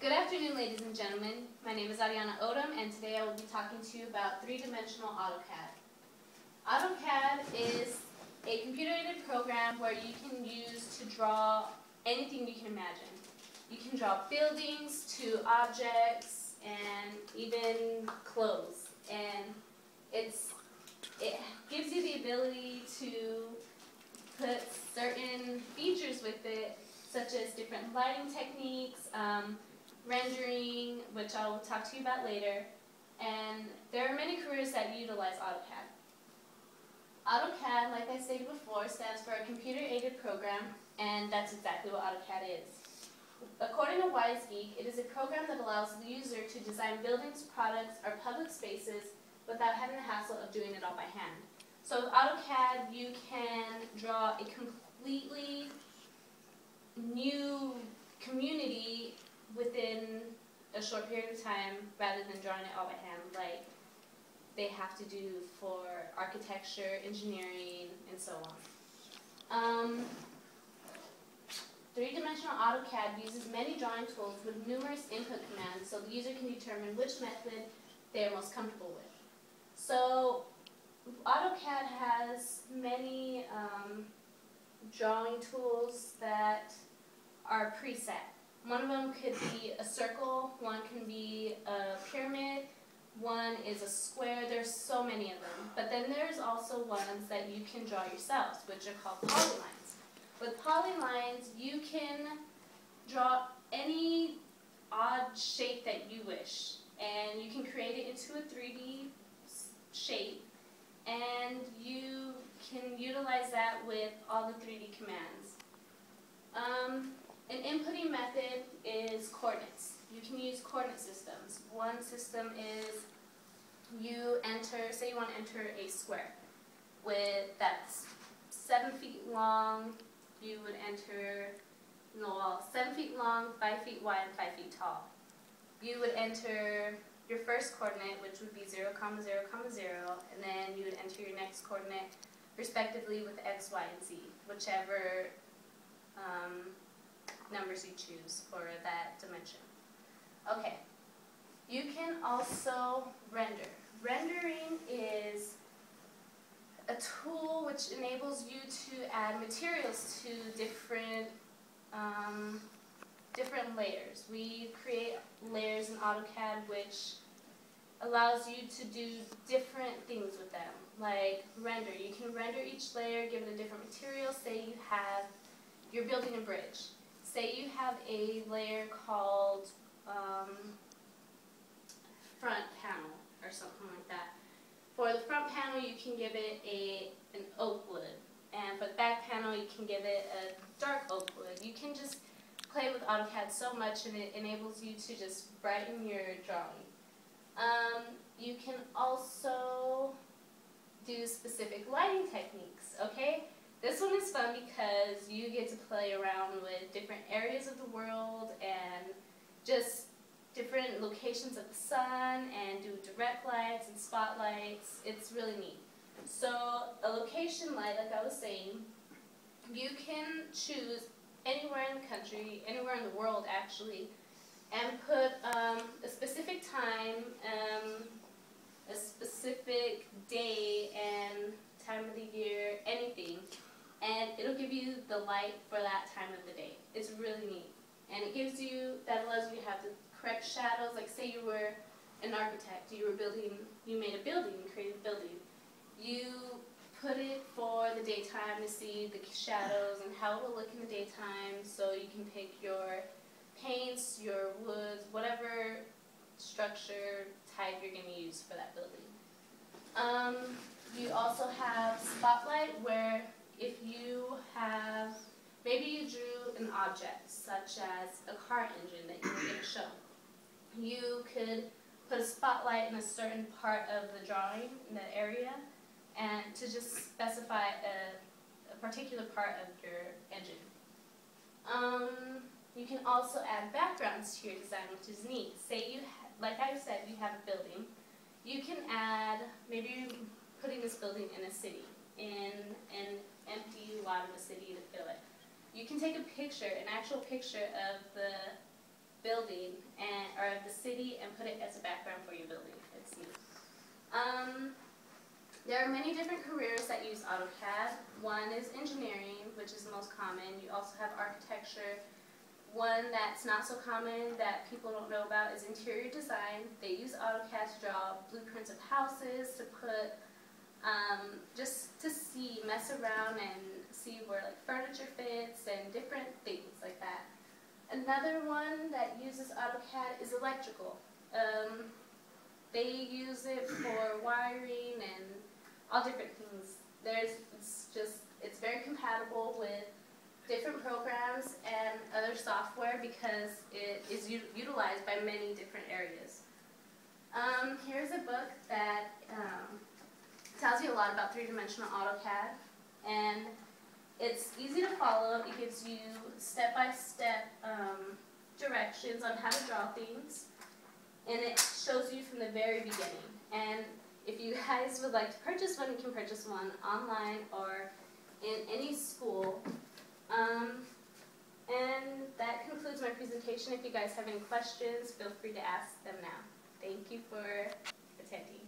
Good afternoon, ladies and gentlemen. My name is Arriana, and today I will be talking to you about three-dimensional AutoCAD. AutoCAD is a computer-aided program where you can use to draw anything you can imagine. You can draw buildings to objects and even clothes. And it gives you the ability to put certain features with it, such as different lighting techniques, rendering, which I will talk to you about later, and there are many careers that utilize AutoCAD. AutoCAD, like I stated before, stands for a computer-aided program, and that's exactly what AutoCAD is. According to WiseGeek, it is a program that allows the user to design buildings, products, or public spaces without having the hassle of doing it all by hand. So with AutoCAD, you can draw a completely new community within a short period of time rather than drawing it all by hand like they have to do for architecture, engineering, and so on. Three-dimensional AutoCAD uses many drawing tools with numerous input commands so the user can determine which method they are most comfortable with. So AutoCAD has many drawing tools that are preset. One of them could be a circle, one can be a pyramid, one is a square. There's so many of them. But then there's also ones that you can draw yourselves, which are called polylines. With polylines, you can draw any odd shape that you wish, and you can create it into a 3D shape, and you can utilize that with all the 3D commands. An inputting method is coordinates. You can use coordinate systems. One system is you enter, say you want to enter a square that's 7 feet long. You would enter 7 feet long, 5 feet wide, and 5 feet tall. You would enter your first coordinate, which would be 0, 0, 0, and then you would enter your next coordinate respectively with X, Y, and Z, whichever numbers you choose for that dimension. Okay, you can also render. Rendering is a tool which enables you to add materials to different layers. We create layers in AutoCAD which allows you to do different things with them, like render. You can render each layer, give it a different material. Say you're building a bridge. Say you have a layer called front panel or something like that. For the front panel, you can give it an oak wood, and for the back panel, you can give it a dark oak wood. You can just play with AutoCAD so much, and it enables you to just brighten your drawing. You can also do specific lighting techniques, okay? This one is fun because you get to play around with different areas of the world and just different locations of the sun and do direct lights and spotlights. It's really neat. So a location light, like I was saying, you can choose anywhere in the country, anywhere in the world actually, and put a specific time, a specific day and time of the year, anything, and it'll give you the light for that time of the day. It's really neat. And it gives you, that allows you to have the correct shadows. Like say you were an architect, you made a building, you created a building. You put it for the daytime to see the shadows and how it will look in the daytime, so you can pick your paints, your woods, whatever structure type you're going to use for that building. You also have spotlight, where if you have, maybe you drew an object such as a car engine that you were going to show. You could put a spotlight in a certain part of the drawing, in that area, and to just specify a particular part of your engine. You can also add backgrounds to your design, which is neat. Say like I said, you have a building. You can add, maybe you're putting this building in a city, in an empty lot of a city to fill it. You can take a picture, an actual picture of building or of the city and put it as a background for your building. It's neat. There are many different careers that use AutoCAD. One is engineering, which is the most common. You also have architecture. One that's not so common that people don't know about is interior design. They use AutoCAD to draw blueprints of houses, to put, just to see, mess around and see where like furniture fits and different things like that. Another one that uses AutoCAD is electrical. They use it for wiring and all different things. It's very compatible with different programs and other software because it is utilized by many different areas. Here's a book that tells you a lot about three-dimensional AutoCAD, and it's easy to follow. It gives you step-by-step directions on how to draw things, and it shows you from the very beginning. And if you guys would like to purchase one, you can purchase one online or in any school. And that concludes my presentation. If you guys have any questions, feel free to ask them now. Thank you for attending.